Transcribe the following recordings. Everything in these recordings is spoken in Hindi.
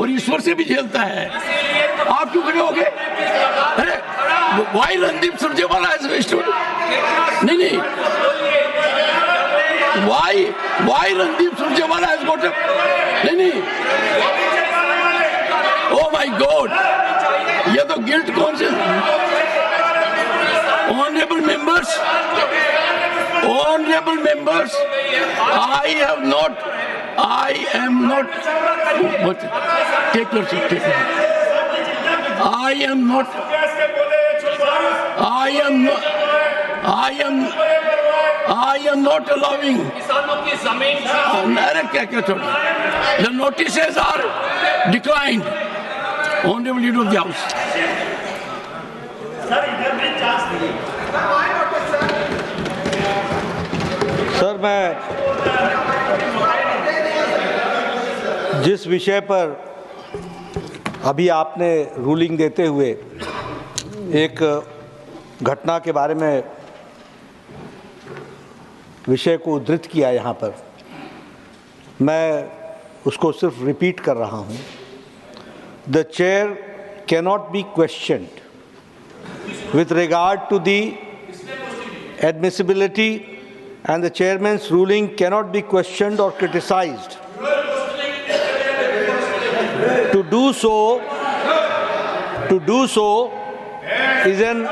और ईश्वर से भी झेलता है। आप क्यों खड़े हो गए? अरे why Randeep Surjewala is wasted? नहीं, why Randeep Surjewala is got नहीं। ओ माय गॉड, ये तो guilt conscious. Honourable members, I am not what? Take your seat. I am not allowing. The notices are declined. Honorable Leader of the House. Sir, मैं जिस विषय पर अभी आपने रूलिंग देते हुए एक घटना के बारे में विषय को उद्धृत किया यहाँ पर, मैं उसको सिर्फ रिपीट कर रहा हूँ। The chair cannot be questioned with regard to the admissibility, and the chairman's ruling cannot be questioned or criticized. To do so is an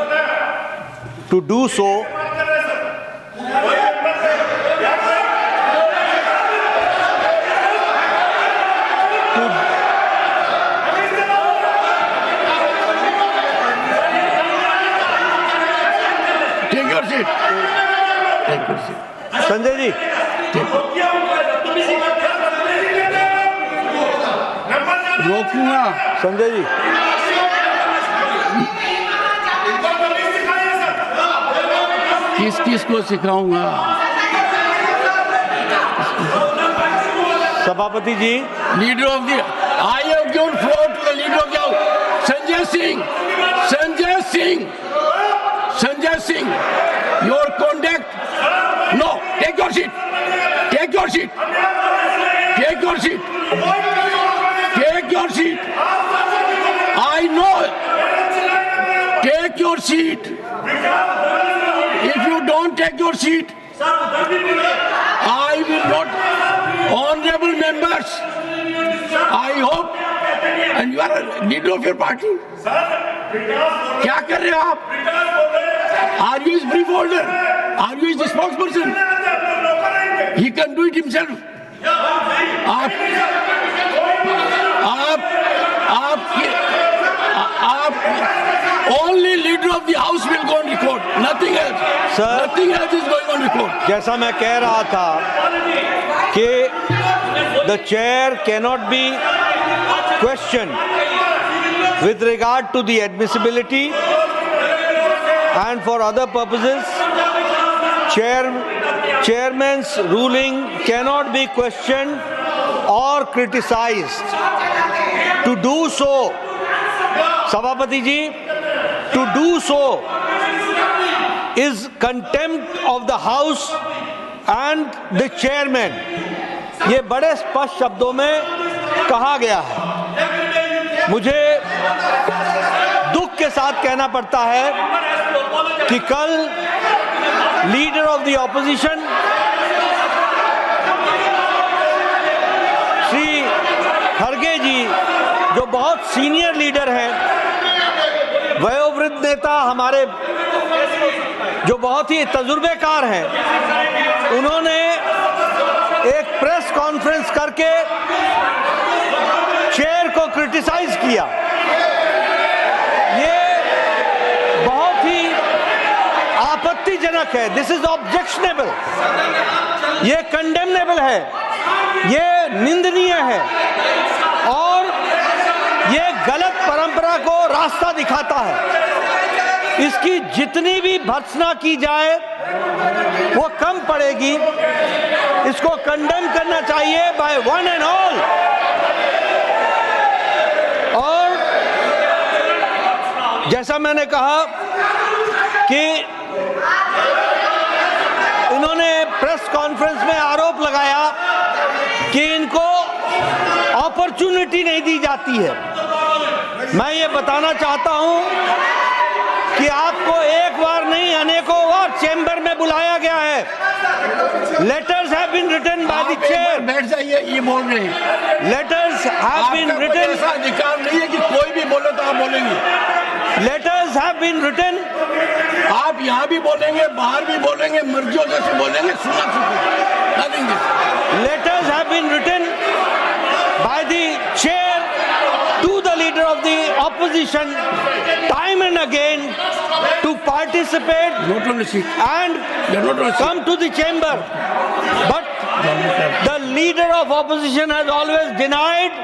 Sanjay ji, रोकूंगा। संजय जी, किस को सिखाऊंगा? सभापति जी, leader of the I have given floor to the leader of the house Sanjay Singh, your conduct. No, take your seat. I know. Take your seat. If you don't take your seat, I will not. Honorable members, I hope, and you are a leader of your party. क्या कर रहे हो आप? Are you his brief holder? Are you his spokesperson? He can do it himself. Only leader of the house will go on record. Nothing else. Sir, nothing else is going on record. जैसा मैं कह रहा था कि the chair cannot be questioned with regard to the admissibility and for other purposes. Chairman's ruling cannot be questioned or criticized. To do so, Sabhapati ji, to do so is contempt of the House and the chairman. ये बड़े स्पष्ट शब्दों में कहा गया है। मुझे दुख के साथ कहना पड़ता है कि कल leader of the opposition Shri खड़गे जी, जो बहुत सीनियर लीडर हैं, वयोवृद्ध नेता हमारे, जो बहुत ही तजुर्बेकार हैं, उन्होंने एक प्रेस कॉन्फ्रेंस करके चेयर को क्रिटिसाइज किया। ये बहुत ही आपत्तिजनक है। दिस इज ऑब्जेक्शनेबल, ये कंडेमनेबल है, ये निंदनीय है और ये गलत परंपरा को रास्ता दिखाता है। इसकी जितनी भी भर्त्सना की जाए वो कम पड़ेगी। इसको कंडेम करना चाहिए बाय वन एंड ऑल। और जैसा मैंने कहा कि इन्होंने प्रेस कॉन्फ्रेंस में आरोप लगाया कि इनको अपॉर्चुनिटी नहीं दी जाती है। मैं ये बताना चाहता हूं कि आपको एक बार नहीं अनेकों बार चेंबर में बुलाया गया है। Letters have been written by the chair. बैठ जाइए, ये बोल रहे हैं। Letters have been written. ऐसा अधिकार नहीं है कि कोई भी बोले तो आप बोलेंगे। Letters have been written. आप यहाँ भी बोलेंगे, बाहर भी बोलेंगे, मर्जियों जैसे बोलेंगे, सुना चुके। Letters have been written by the chair to the leader of the opposition time and again to participate and come to the chamber, but the leader of opposition has always denied,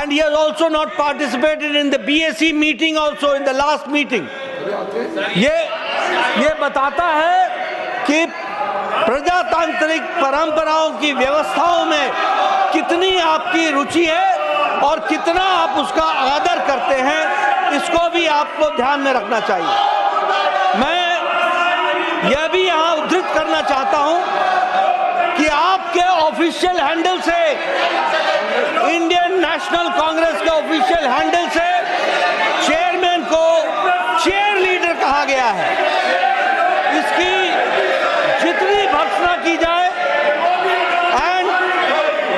and he has also not participated in the BSc meeting also in the last meeting. ये बताता है कि प्रजातांत्रिक परंपराओं की व्यवस्थाओं में कितनी आपकी रुचि है और कितना आप उसका आदर करते हैं, इसको भी आपको ध्यान में रखना चाहिए। मैं यह भी यहाँ उद्धृत करना चाहता हूँ कि आपके ऑफिशियल हैंडल से, इंडियन नेशनल कांग्रेस के ऑफिशियल हैंडल से चेयरमैन को चेयर लीडर कहा गया है। इसकी जितनी भर्त्सना की जाए एंड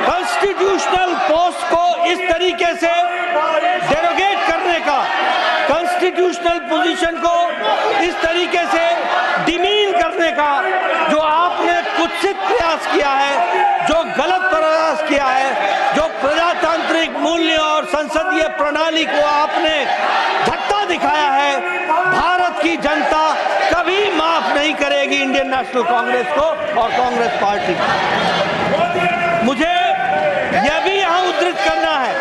कॉन्स्टिट्यूशनल पोस्ट को इस तरीके से डेरोगेट करने का, कॉन्स्टिट्यूशनल पोजीशन को इस तरीके से डिमीन करने का जो आपने कुत्सित प्रयास किया है, जो गलत प्रयास किया है, जो प्रजातांत्रिक मूल्यों और संसदीय प्रणाली को आपने धक्का दिखाया है, भारत की जनता कभी माफ नहीं करेगी इंडियन नेशनल कांग्रेस को और कांग्रेस पार्टी को। मुझे यह भी यहाँ उद्धृत करना है,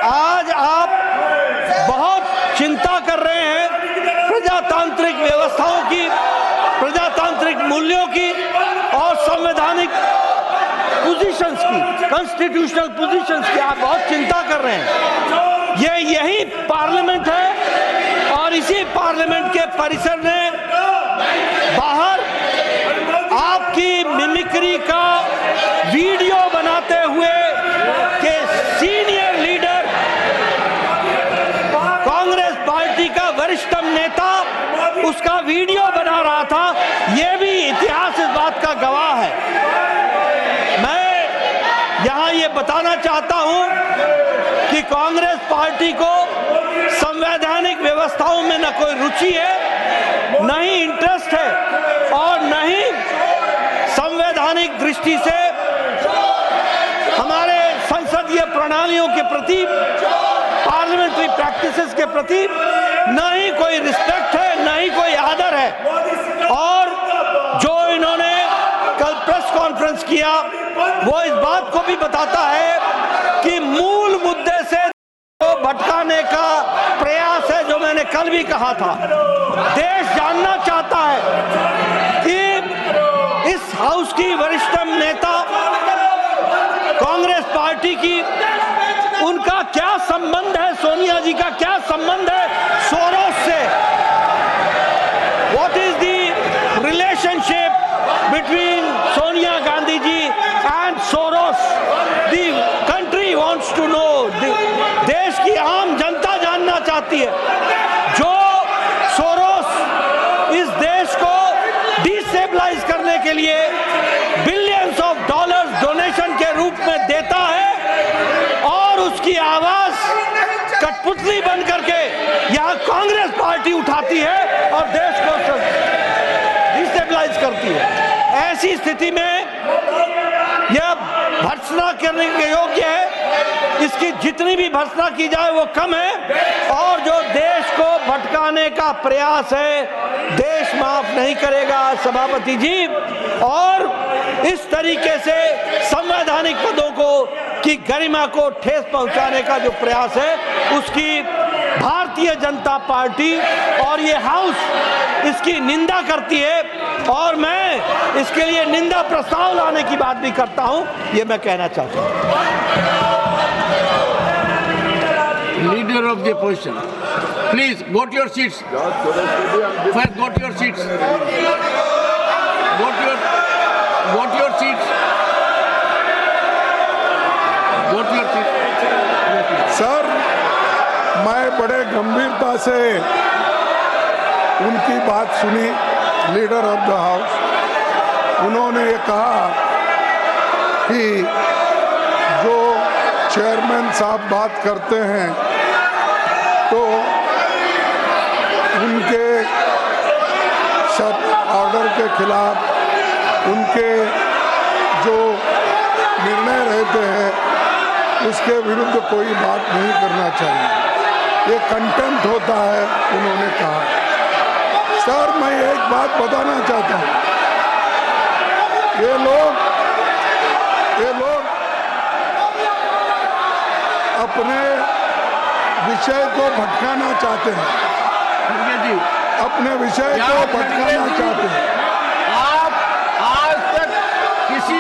आज आप बहुत चिंता कर रहे हैं प्रजातांत्रिक व्यवस्थाओं की, प्रजातांत्रिक मूल्यों की और संवैधानिक पोजीशंस की, कॉन्स्टिट्यूशनल पोजीशंस की आप बहुत चिंता कर रहे हैं। यही पार्लियामेंट है और इसी पार्लियामेंट के परिसर में बाहर आपकी मिमिक्री का वीडियो बनाते हुए के सीनियर लीडर, कांग्रेस पार्टी का वरिष्ठतम नेता उसका वीडियो बना रहा था। यह भी इतिहास इस बात का गवाह है। मैं यहां ये बताना चाहता हूं कि कांग्रेस पार्टी को संवैधानिक व्यवस्थाओं में न कोई रुचि है, न ही इंटरेस्ट है और न ही संवैधानिक दृष्टि से हमारे संसदीय प्रणालियों के प्रति, पार्लियामेंट्री प्रैक्टिसेस के प्रति न ही कोई रिस्पेक्ट है, न ही कोई आदर है। और जो इन्होंने कल प्रेस कॉन्फ्रेंस किया वो इस बात को भी बताता है कि मूल मुद्दे से भटकाने का प्रयास है, जो मैंने कल भी कहा था। देश जानना चाहता है कि इस हाउस की वरिष्ठतम नेता कांग्रेस पार्टी की, उनका क्या संबंध है, सोनिया जी का क्या संबंध है सोरोस से। What is the relationship between Sonia Gandhi ji and Soros? The country wants to know, देश की आम जनता जानना चाहती है। जो सोरोस इस देश को डिस्टेबलाइज करने के लिए बिलियंस ऑफ डॉलर्स डोनेशन के रूप में देता है और उसकी आवाज कठपुतली बन करके यहाँ कांग्रेस पार्टी उठाती है और देश को डिस्टेबलाइज करती है। ऐसी स्थिति में यह भर्त्सना करने के योग्य है। इसकी जितनी भी भर्त्सना की जाए वो कम है और जो देश को भटकाने का प्रयास है, देश माफ नहीं करेगा सभापति जी। और इस तरीके से संवैधानिक पदों को की गरिमा को ठेस पहुंचाने का जो प्रयास है, उसकी भारतीय जनता पार्टी और ये हाउस इसकी निंदा करती है और मैं इसके लिए निंदा प्रस्ताव लाने की बात भी करता हूं, ये मैं कहना चाहता हूं। Leader of the opposition, please go to your seats. First, go to your seats. Go to your seats. Go to your seats. Sir, मैं बड़े गंभीरता से उनकी बात सुनी, लीडर ऑफ द हाउस। उन्होंने ये कहा कि जो चेयरमैन साहब बात करते हैं तो उनके ऑर्डर के खिलाफ, उनके जो निर्णय रहते हैं उसके विरुद्ध कोई बात नहीं करना चाहिए। ये कंटेम्प्ट होता है, उन्होंने कहा। सर, मैं एक बात बताना चाहता हूँ, ये लोग अपने विषय को भटकाना चाहते हैं, अपने विषय को भटकाना चाहते हैं। आप आज तक किसी